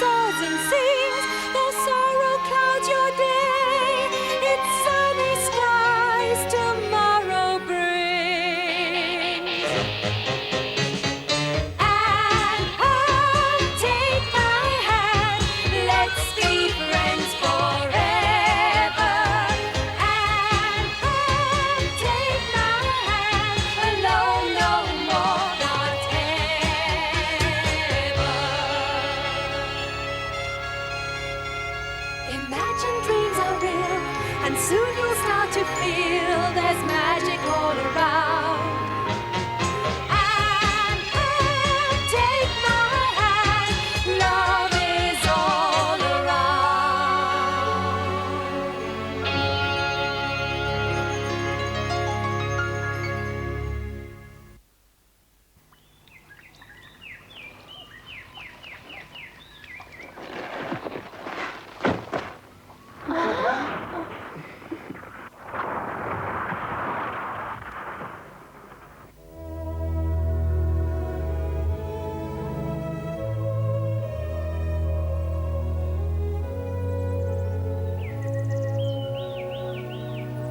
soars and sings, though sorrow clouds your day, it's sunny skies tomorrow brings. And home, take my hand, let's be friends forever. And home, take my hand, alone no more, not ever. Imagine dreams are real, and soon you'll start to feel there's magic all around. And home, take my hand, love is all around.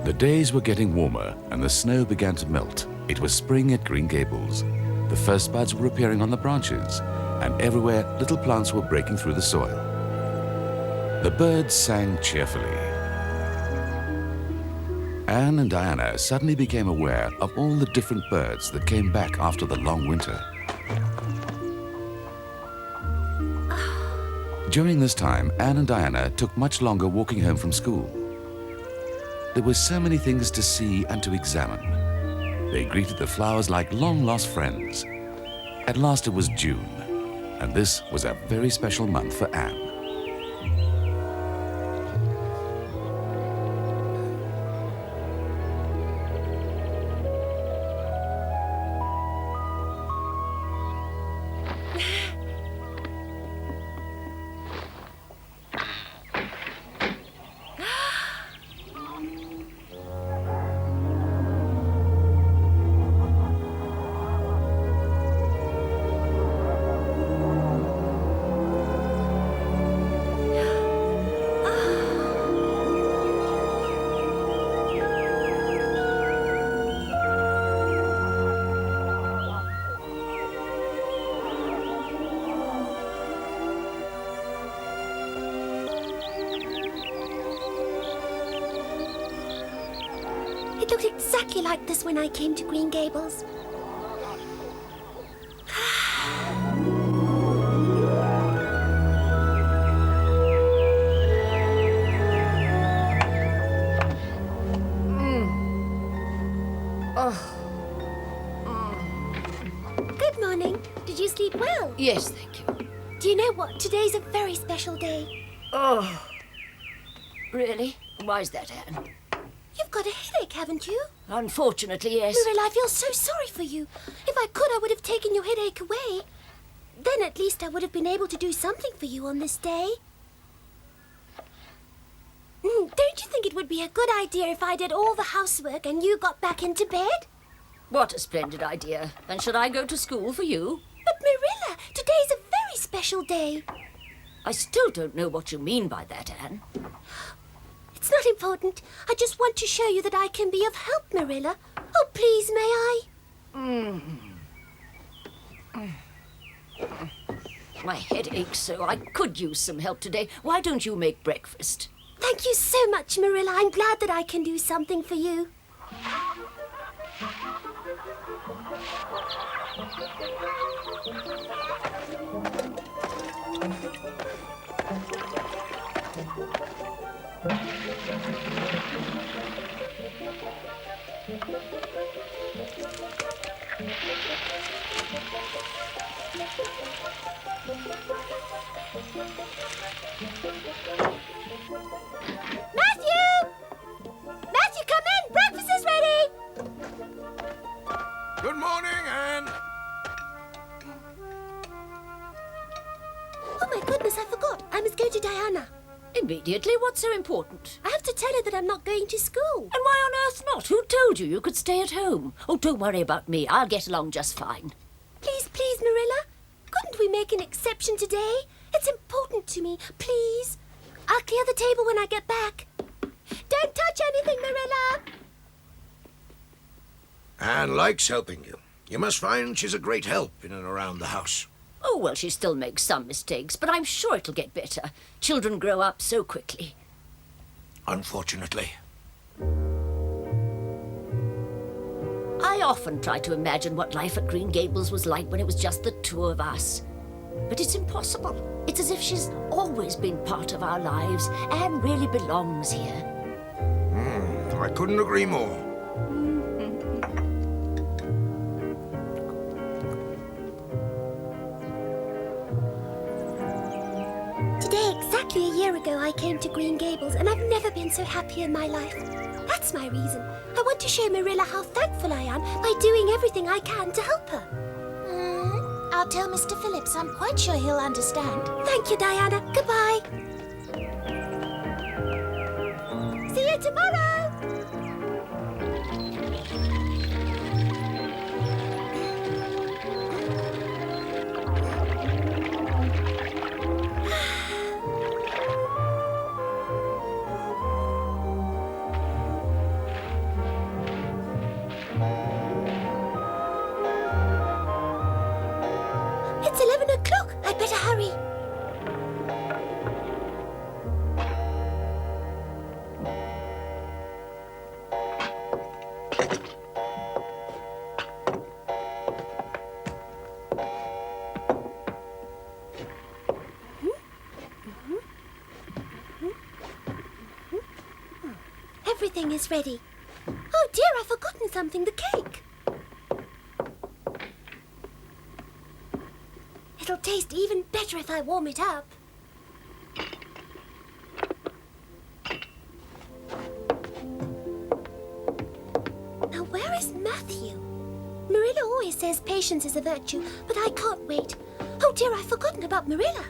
The days were getting warmer and the snow began to melt. It was spring at Green Gables. The first buds were appearing on the branches, and everywhere little plants were breaking through the soil. The birds sang cheerfully. Anne and Diana suddenly became aware of all the different birds that came back after the long winter. During this time, Anne and Diana took much longer walking home from school. There were so many things to see and to examine. They greeted the flowers like long-lost friends. At last it was June, and this was a very special month for Anne. It looked exactly like this when I came to Green Gables. Good morning. Did you sleep well? Yes, thank you. Do you know what? Today's a very special day. Oh, really? Why's that, Anne? You've got a headache, haven't you? Unfortunately, yes. Marilla, I feel so sorry for you. If I could, I would have taken your headache away. Then at least I would have been able to do something for you on this day. Don't you think it would be a good idea if I did all the housework and you got back into bed? What a splendid idea. And should I go to school for you? But Marilla, today's a very special day. I still don't know what you mean by that, Anne. It's not important. I just want to show you that I can be of help, Marilla. Oh, please, may I? My head aches so. I could use some help today. Why don't you make breakfast? Thank you so much, Marilla. I'm glad that I can do something for you. Matthew, come in! Breakfast is ready! Good morning, Anne. Oh, my goodness, I forgot. I must go to Diana. Immediately? What's so important? I have to tell her that I'm not going to school. And why on earth not? Who told you you could stay at home? Oh, don't worry about me. I'll get along just fine. Please, Marilla. Couldn't we make an exception today? It's important to me. Please. I'll clear the table when I get back. Don't touch anything, Marilla. Anne likes helping you. You must find she's a great help in and around the house. Oh, well, she still makes some mistakes, but I'm sure it'll get better. Children grow up so quickly. Unfortunately. I often try to imagine what life at Green Gables was like when it was just the two of us. But it's impossible. It's as if she's always been part of our lives and really belongs here. I couldn't agree more. Today, exactly a year ago, I came to Green Gables, and I've never been so happy in my life. That's my reason. I want to show Marilla how thankful I am by doing everything I can to help her. I'll tell Mr. Phillips. I'm quite sure he'll understand. Thank you, Diana. Goodbye. See you tomorrow. It's 11 o'clock. I'd better hurry. Everything is ready. Oh dear, I've forgotten something, the cake. It'll taste even better if I warm it up. Now, where is Matthew? Marilla always says patience is a virtue, but I can't wait. Oh dear, I've forgotten about Marilla.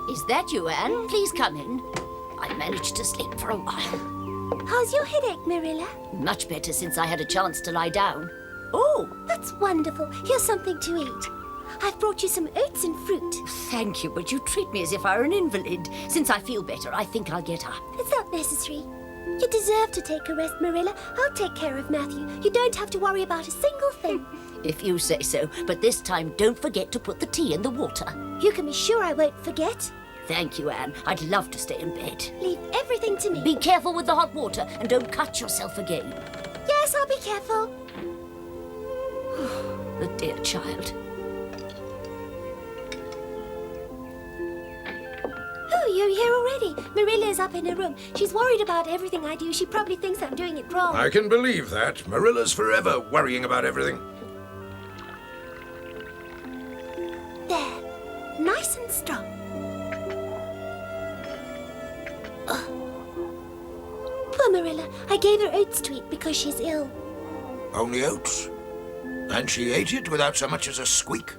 Is that you, Anne? Please come in. I managed to sleep for a while. How's your headache, Marilla? Much better since I had a chance to lie down. Oh, That's wonderful. Here's something to eat. I've brought you some oats and fruit. thank you, but you treat me as if I were an invalid. Since I feel better, I think I'll get up. It's not necessary. You deserve to take a rest, Marilla. I'll take care of Matthew. You don't have to worry about a single thing. If you say so, but this time don't forget to put the tea in the water. You can be sure I won't forget. Thank you, Anne. I'd love to stay in bed. Leave everything to me. Be careful with the hot water and don't cut yourself again. Yes, I'll be careful. The dear child. Oh, you're here already. Marilla's up in her room. She's worried about everything I do. She probably thinks I'm doing it wrong. I can believe that. Marilla's forever worrying about everything. There. Nice and strong. Poor Marilla. I gave her oats to eat because she's ill. Only oats. And she ate it without so much as a squeak.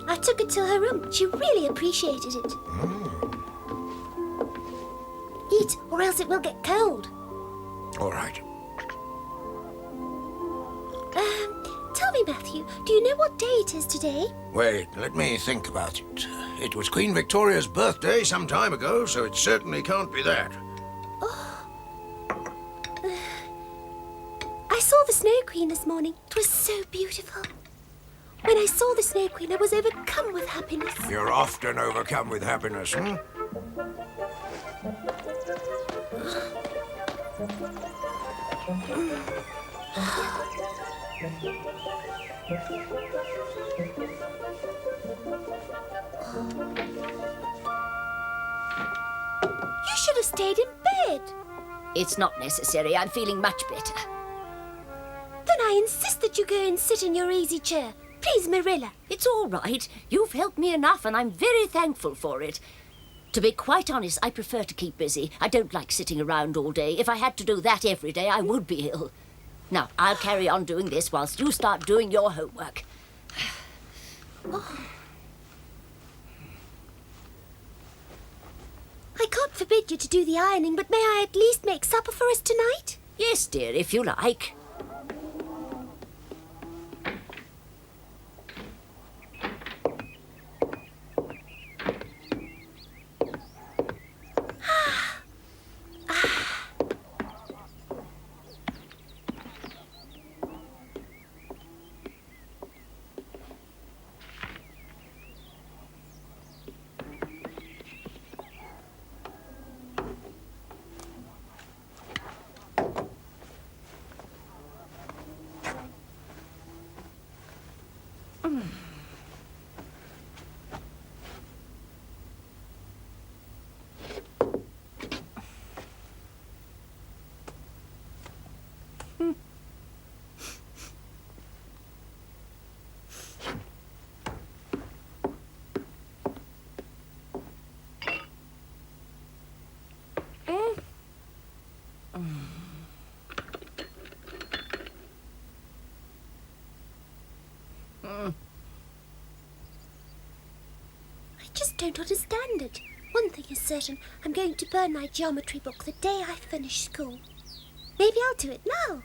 I took it to her room. She really appreciated it. Eat, or else it will get cold. All right. Tell me, Matthew, do you know what day it is today? Wait, let me think about it. It was Queen Victoria's birthday some time ago, so it certainly can't be that. I saw the Snow Queen this morning. It was so beautiful. When I saw the Snow Queen, I was overcome with happiness. You're often overcome with happiness, hmm? You should have stayed in bed. It's not necessary. I'm feeling much better. Then I insist that you go and sit in your easy chair. Please, Marilla. It's all right. You've helped me enough, and I'm very thankful for it. To be quite honest, I prefer to keep busy. I don't like sitting around all day. If I had to do that every day, I would be ill. Now, I'll carry on doing this whilst you start doing your homework. I can't forbid you to do the ironing, but may I at least make supper for us tonight? Yes, dear, if you like. I just don't understand it. One thing is certain, I'm going to burn my geometry book the day I finish school. Maybe I'll do it now.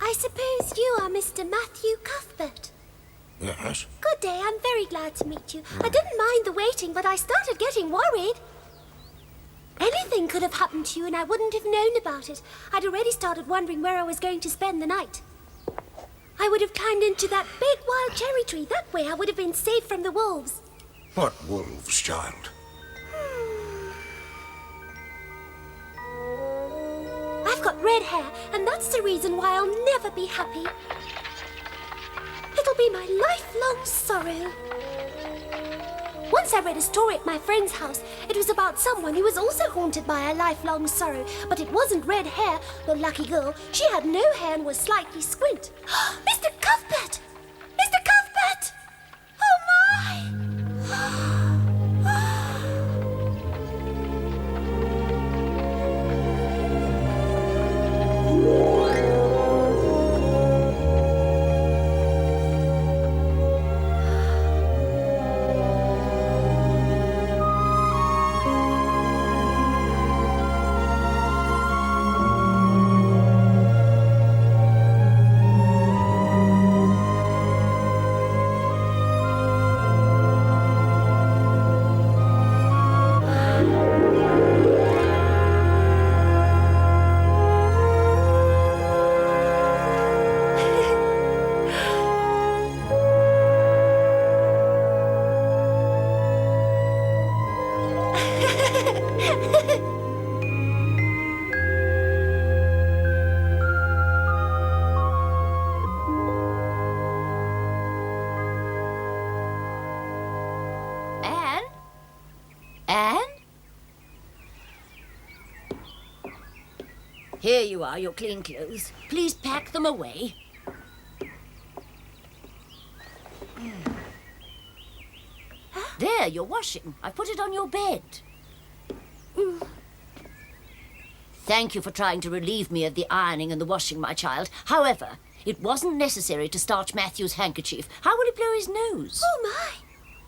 I suppose you are Mr. Matthew Cuthbert. Yes? Good day, I'm very glad to meet you. I didn't mind the waiting, but I started getting worried. Anything could have happened to you and I wouldn't have known about it. I'd already started wondering where I was going to spend the night. I would have climbed into that big wild cherry tree. That way I would have been safe from the wolves. What wolves, child? I've got red hair, and that's the reason why I'll never be happy. It'll be my lifelong sorrow. Once I read a story at my friend's house. It was about someone who was also haunted by a lifelong sorrow, but it wasn't red hair. The lucky girl, she had no hair and was slightly squint. Mr. Cuthbert! Mr. Cuthbert! Oh my! Here you are, your clean clothes. Please pack them away. There, your washing. I put it on your bed. Thank you for trying to relieve me of the ironing and the washing, my child. However, it wasn't necessary to starch Matthew's handkerchief. How would he blow his nose? Oh, my!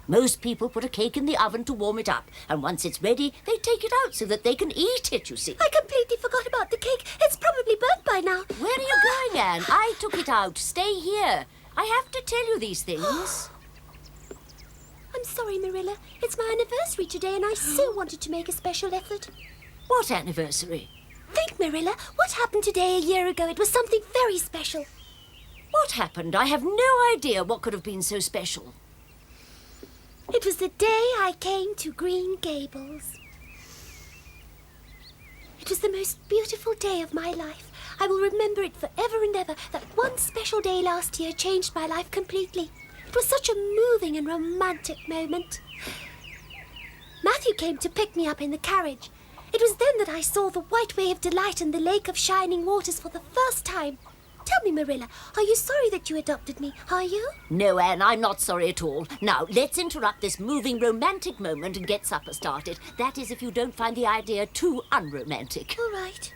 Most people put a cake in the oven to warm it up, and once it's ready, they take it out so that they can eat it, you see. I completely forgot about the cake. It's probably burnt by now. Where are you going, Anne? I took it out. Stay here. I have to tell you these things. I'm sorry, Marilla. It's my anniversary today, and I so wanted to make a special effort. What anniversary? Think, Marilla, what happened today a year ago? It was something very special. What happened? I have no idea what could have been so special. It was the day I came to Green Gables. It was the most beautiful day of my life. I will remember it forever and ever. That one special day last year changed my life completely. It was such a moving and romantic moment. Matthew came to pick me up in the carriage. It was then that I saw the white way of delight and the lake of shining waters for the first time. Tell me, Marilla, are you sorry that you adopted me? Are you? No, Anne, I'm not sorry at all. Now, let's interrupt this moving romantic moment and get supper started. That is, if you don't find the idea too unromantic. All right.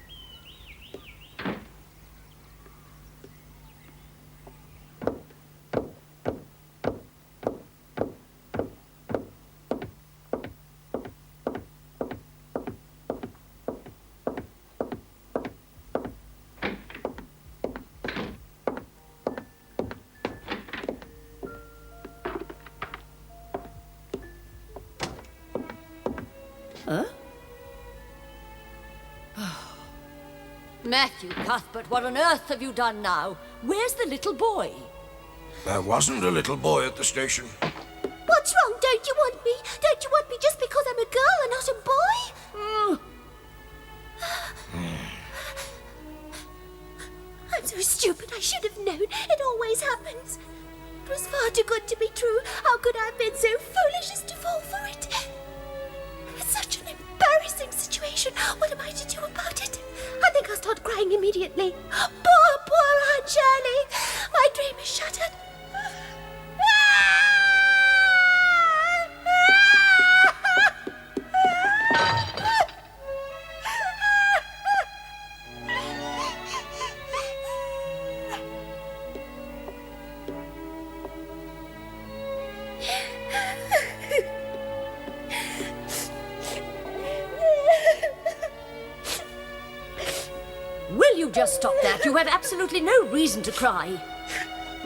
Matthew Cuthbert, what on earth have you done now? Where's the little boy? There wasn't a little boy at the station. What's wrong? Don't you want me? Don't you want me just because I'm a girl and not a boy? I'm so stupid. I should have known. It always happens. It was far too good to be true. How could I have been so foolish as to fall for it? It's such an embarrassing situation. What am I to do about it? I think I'll start crying immediately. Poor Aunt Shirley. My dream is shattered. Will you just stop that? You have absolutely no reason to cry. Oh,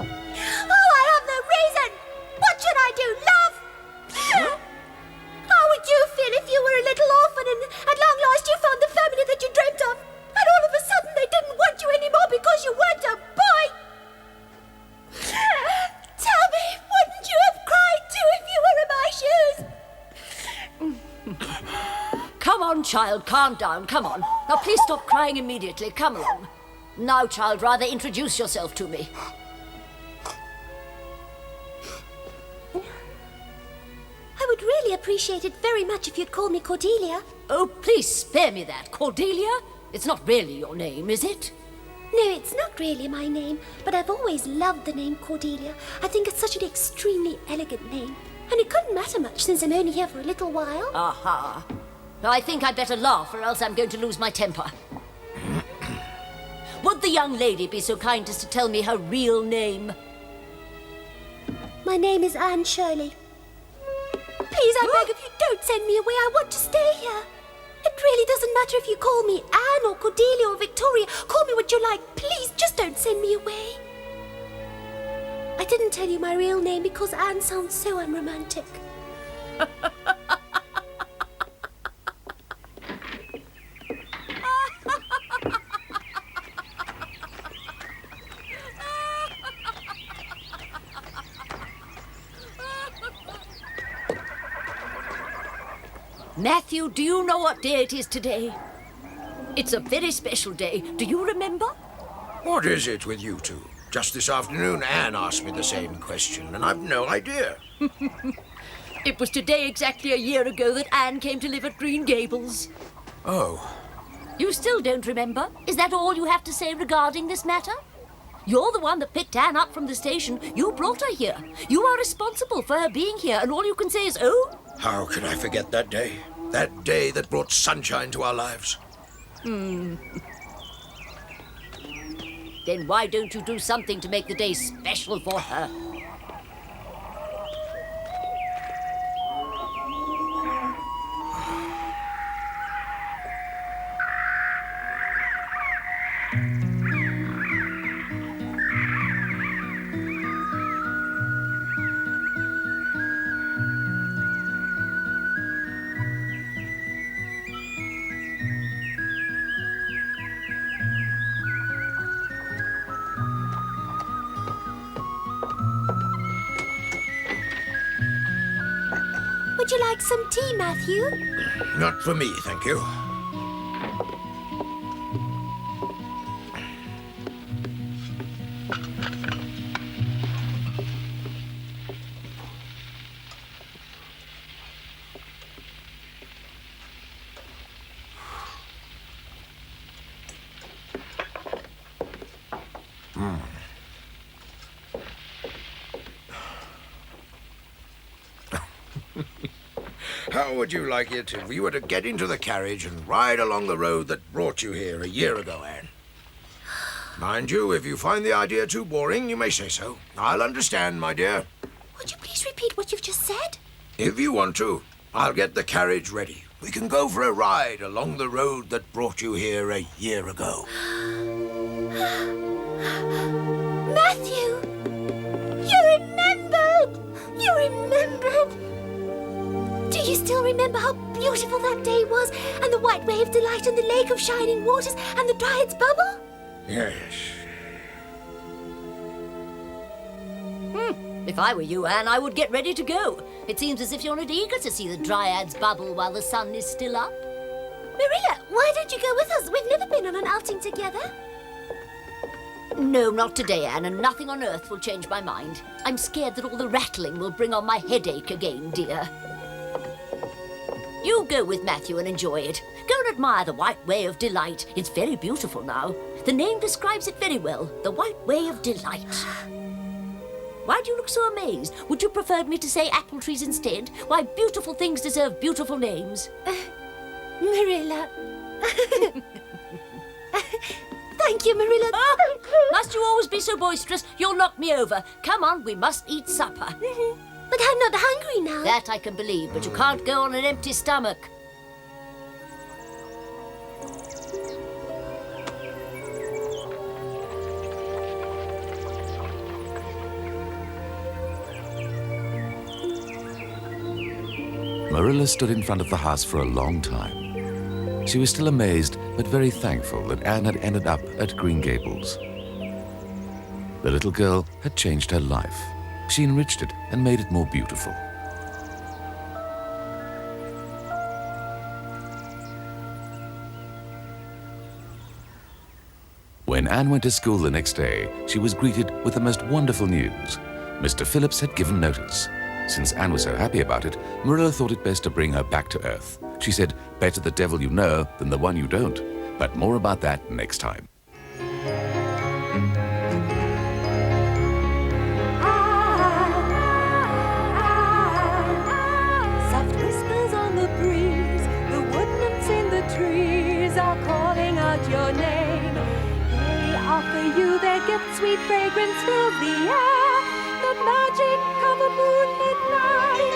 I have no reason! What should I do, love? How would you feel if you were a little orphan and at long last you found the family that you dreamt of? And all of a sudden they didn't want you anymore because you weren't a boy? Tell me, wouldn't you have cried too if you were in my shoes? Come on, child, calm down, come on. Now, please stop crying immediately. Come along. Now, child, rather introduce yourself to me. I would really appreciate it very much if you'd call me Cordelia. Oh, please spare me that. Cordelia? It's not really your name, is it? No, it's not really my name, but I've always loved the name Cordelia. I think it's such an extremely elegant name. And it couldn't matter much since I'm only here for a little while. Aha. Now, I think I'd better laugh or else I'm going to lose my temper. Would the young lady be so kind as to tell me her real name? My name is Anne Shirley. Please, I beg of you, don't send me away. I want to stay here. It really doesn't matter if you call me Anne or Cordelia or Victoria. Call me what you like. Please, just don't send me away. I didn't tell you my real name because Anne sounds so unromantic. Matthew, do you know what day it is today? It's a very special day. Do you remember? What is it with you two? Just this afternoon, Anne asked me the same question, and I've no idea. It was today exactly a year ago that Anne came to live at Green Gables. Oh, You still don't remember? Is that all you have to say regarding this matter? You're the one that picked Anne up from the station. You brought her here. You are responsible for her being here, and all you can say is, oh? how could I forget that day? That day that brought sunshine to our lives. Then why don't you do something to make the day special for her? Would you like some tea, Matthew? Not for me, thank you. How would you like it if we were to get into the carriage and ride along the road that brought you here a year ago, Anne? Mind you, if you find the idea too boring, you may say so. I'll understand, my dear. Would you please repeat what you've just said? If you want to, I'll get the carriage ready. We can go for a ride along the road that brought you here a year ago. Matthew! You remembered! You remembered! Do you still remember how beautiful that day was? And the white wave delight and the lake of shining waters and the Dryad's bubble? Yes. If I were you, Anne, I would get ready to go. It seems as if you're not eager to see the Dryad's bubble while the sun is still up. Marilla, why don't you go with us? We've never been on an outing together. No, not today, Anne, and nothing on earth will change my mind. I'm scared that all the rattling will bring on my headache again, dear. You go with Matthew and enjoy it. Go and admire the White Way of Delight. It's very beautiful now. The name describes it very well. The White Way of Delight. Why do you look so amazed? Would you prefer me to say apple trees instead? Why, beautiful things deserve beautiful names. Marilla. Thank you, Marilla. Oh, must you always be so boisterous? You'll knock me over. Come on, we must eat supper. But I'm not hungry now. That I can believe, but you can't go on an empty stomach. Marilla stood in front of the house for a long time. She was still amazed, but very thankful that Anne had ended up at Green Gables. The little girl had changed her life. She enriched it and made it more beautiful. When Anne went to school the next day, she was greeted with the most wonderful news. Mr. Phillips had given notice. Since Anne was so happy about it, Marilla thought it best to bring her back to earth. She said, better the devil you know than the one you don't. But more about that next time. Soft whispers on the breeze, the wood nymphs in the trees are calling out your name. They offer you their gifts, sweet fragrance fills the air. The magic of a moonlit night